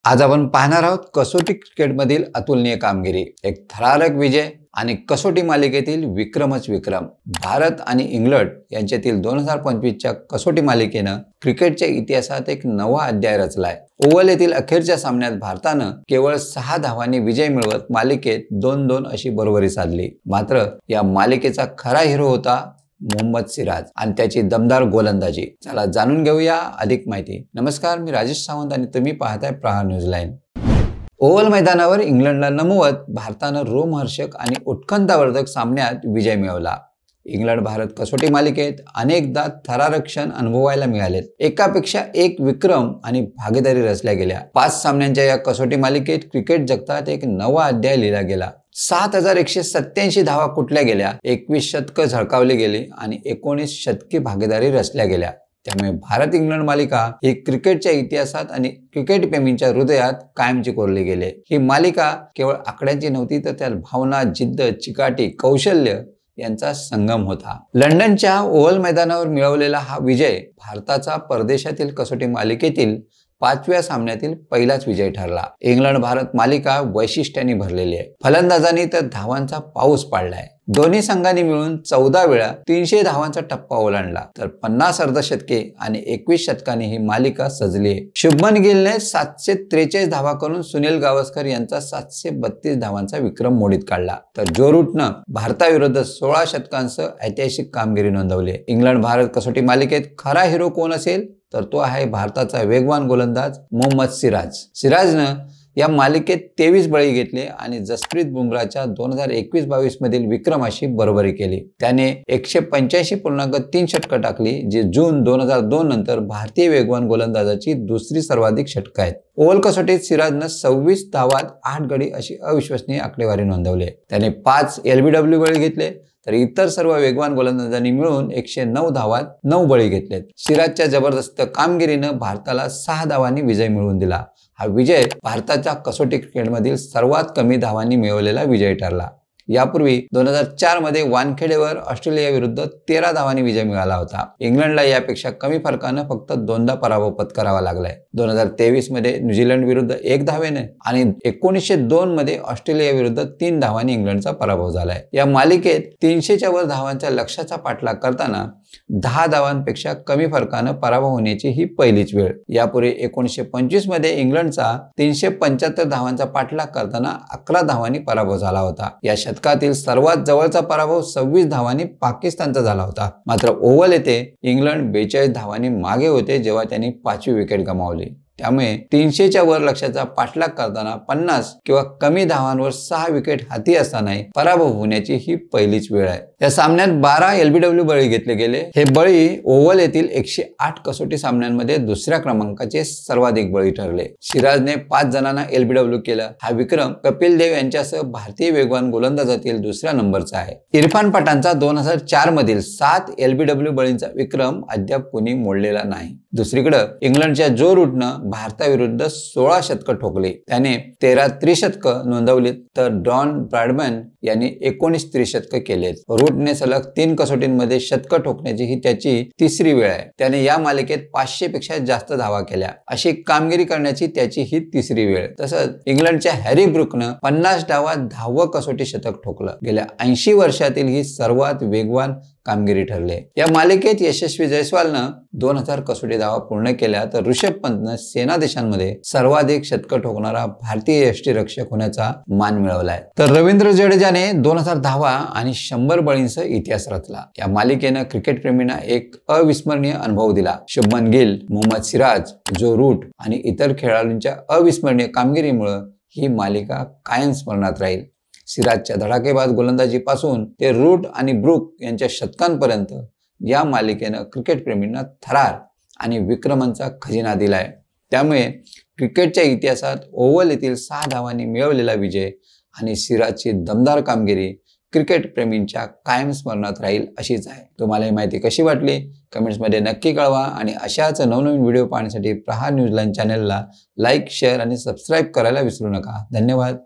आज आपण पाहणार आहोत कसोटी क्रिकेटमधील अतुलनीय कामगिरी, एक थरारक विजय आणि कसोटी मालिकेतील विक्रमच विक्रम। भारत आणि इंग्लंड यांच्यातील 2025च्या कसोटी मालिकेनं क्रिकेटच्या इतिहासात एक नवा अध्याय रचलाय। ओव्हल येथील अखेरच्या सामन्यात भारतानं केवळ 6 धावांनी विजय मिळवत मालिकेत 2-2 अशी बरोबरी साधली। मात्र या मालिकेचा खरा हिरो होता मोहम्मद सिराज आणि त्याची दमदार गोलंदाजी। चला जाणून घेऊया अधिक माहिती। नमस्कार, मी राजेश सावंत आणि तुम्ही पाहताय प्रहार न्यूज लाईन। ओव्हल मैदानावर इंग्लंडला नमवत भारतानं रोमहर्षक आणि उत्कंठावर्धक सामन्यात विजय मिळवला। इंग्लंड भारत कसोटी मालिकेत अनेकदा थरारक क्षण अनुभवायला मिळालेत। एकापेक्षा एक विक्रम आणि भागीदारी रचल्या गेल्या। 5 सामन्यांच्या या कसोटी मालिकेत क्रिकेट जगतात एक नवा अध्याय लिहिला गेला। 7187 धावा कुटल्या गेल्या, 21 शतकं झळकावली गेली आणि 19 शतकी भागीदारी रचल्या गेल्या। त्यामुळे भारत इंग्लंड मालिका ही क्रिकेटच्या इतिहासात आणि क्रिकेट प्रेमींच्या हृदयात कायमची कोरली गेली। ही मालिका केवळ आकड्यांची नव्हती, तर त्यात भावना, जिद्द, चिकाटी, कौशल्य यांचा संगम होता। लंडनच्या ओव्हल मैदानावर मिळवलेला हा विजय भारताचा परदेशातील कसोटी मालिकेतील 5व्या सामन्यातील पहिलाच विजय ठरला। इंग्लंड भारत मालिका वैशिष्ट्यांनी भरलेली आहे। फलंदाजांनी तर धावांचा पाऊस पाडलाय। दोन्ही संघांनी मिळून 14 वेळा 300 धावांचा टप्पा ओलांडला, तर 50 अर्धशतके आणि 21 शतकांनी ही मालिका सजली आहे। शुभमन गिलने 743 धावा करून सुनील गावस्कर यांचा 732 धावांचा विक्रम मोडीत काढला, तर जो रूटनं भारताविरुद्ध 16 शतकांसह ऐतिहासिक कामगिरी नोंदवली। इंग्लंड भारत कसोटी मालिकेत खरा हिरो कोण असेल, तर तो आहे भारताचा वेगवान गोलंदाज मोहम्मद सिराज। सिराजनं या मालिकेत 23 बळी घेतले आणि जसप्रीत बुमराहच्या 2021-22 मधील विक्रमाशी बरोबरी केली। त्याने 185.3 षटकं टाकली, जे जून 2002 नंतर भारतीय वेगवान गोलंदाजाची दुसरी सर्वाधिक षटकं आहेत। ओव्हल कसोटीत सिराजनं 26 धावात 8 गडी अशी अविश्वसनीय आकडेवारी नोंदवली। त्याने 5 LBW बळी घेतले, तर इतर सर्व वेगवान गोलंदाजांनी मिळून 109 धावात 9 बळी घेतलेत। सिराजच्या जबरदस्त कामगिरीनं भारताला 6 धावांनी विजय मिळवून दिला। हा विजय भारताच्या कसोटी क्रिकेटमधील सर्वात कमी धावांनी मिळवलेला विजय ठरला। यापूर्वी 2004 मध्ये वानखेडेवर ऑस्ट्रेलियाविरुद्ध 13 धावांनी विजय मिळाला होता। इंग्लंडला यापेक्षा कमी फरकानं फक्त 2दा पराभव पत्करावा लागलाय। 2023 मध्ये न्यूझीलंड विरुद्ध 1 धावेने आणि 1902 मध्ये ऑस्ट्रेलिया विरुद्ध 3 धावांनी इंग्लंडचा पराभव झालाय। या मालिकेत 300च्या वर धावांच्या लक्ष्याचा पाठलाग करताना 10 धावांपेक्षा कमी फरकानं पराभव होण्याची ही पहिलीच वेळ। यापूर्वी 1925 मध्ये इंग्लंडचा 375 धावांचा पाठलाग करताना 11 धावांनी पराभव झाला होता। या शतकातील सर्वात जवळचा पराभव 26 धावांनी पाकिस्तानचा झाला होता। मात्र ओव्हल येथे इंग्लंड 42 धावांनी मागे होते जेव्हा त्यांनी 5वी विकेट गमावली। त्यामुळे 300च्या वर लक्ष्याचा पाठलाग करताना 50 किंवा कमी धावांवर 6 विकेट हाती असतानाही पराभव होण्याची ही पहिलीच वेळ आहे। या सामन्यात 12 LBW बळी घेतले गेले। हे बळी ओव्हल येथील 108 कसोटी सामन्यांमध्ये दुसऱ्या क्रमांकाचे सर्वाधिक बळी ठरले। सिराजने 5 जणांना LBW केलं। हा विक्रम कपिल देव यांच्यासह भारतीय वेगवान गोलंदाजातील दुसऱ्या नंबरचा आहे। इरफान पठाणचा 2004 मधील 7 LBW बळींचा विक्रम अद्याप कोणी मोडलेला नाही। दुसरीकडे इंग्लंडच्या जो रूटनं भारताविरुद्ध 16 शतकं ठोकली, त्याने 13 त्रिशतकं नोंदवली, तर डॉन ब्रॅडमन यांनी 19 त्रिशतकं केलेत। रूटने सलग 3 कसोटींमध्ये शतकं ठोकण्याची ही त्याची तिसरी वेळ आहे। त्याने या मालिकेत 500 पेक्षा जास्त धावा केल्या, अशी कामगिरी करण्याची त्याची ही तिसरी वेळ। तसंच इंग्लंडच्या हॅरी ब्रूकनं 50 डावात 10वं कसोटी शतक ठोकलं। गेल्या 80 वर्षातील ही सर्वात वेगवान कामगिरी ठरली। या मालिकेत यशस्वी जयस्वालनं 2000 कसोटी धावा पूर्ण केल्या, तर ऋषभ पंतनं सेना देशांमध्ये सर्वाधिक शतकं ठोकणारा भारतीय यष्टिरक्षक होण्याचा मान मिळवलाय। तर रवींद्र जडेजाने 2000 धावा आणि 100 बळींसह इतिहास रचला। या मालिकेनं क्रिकेट प्रेमींना एक अविस्मरणीय अनुभव दिला। शुभमन गिल, मोहम्मद सिराज, जो रूट आणि इतर खेळाडूंच्या अविस्मरणीय कामगिरीमुळे ही मालिका कायम स्मरणात राहील। सिराजच्या धडाकेबाज गोलंदाजीपासून ते रूट आणि ब्रूक यांच्या शतकांपर्यंत या मालिकेनं क्रिकेट प्रेमींना थरार आणि विक्रमांचा खजिना दिलाय। त्यामुळे क्रिकेटच्या इतिहासात ओव्हल येथील 6 धावांनी मिळवलेला विजय आणि सिराजची दमदार कामगिरी क्रिकेट प्रेमींच्या कायम स्मरणात राहील अशीच आहे। तुम्हाला ही माहिती कशी वाटली कमेंट्समध्ये नक्की कळवा आणि अशाच नवनवीन व्हिडिओ पाहण्यासाठी प्रहार न्यूज लाईन चॅनलला लाईक, शेअर आणि सबस्क्राईब करायला विसरू नका। धन्यवाद।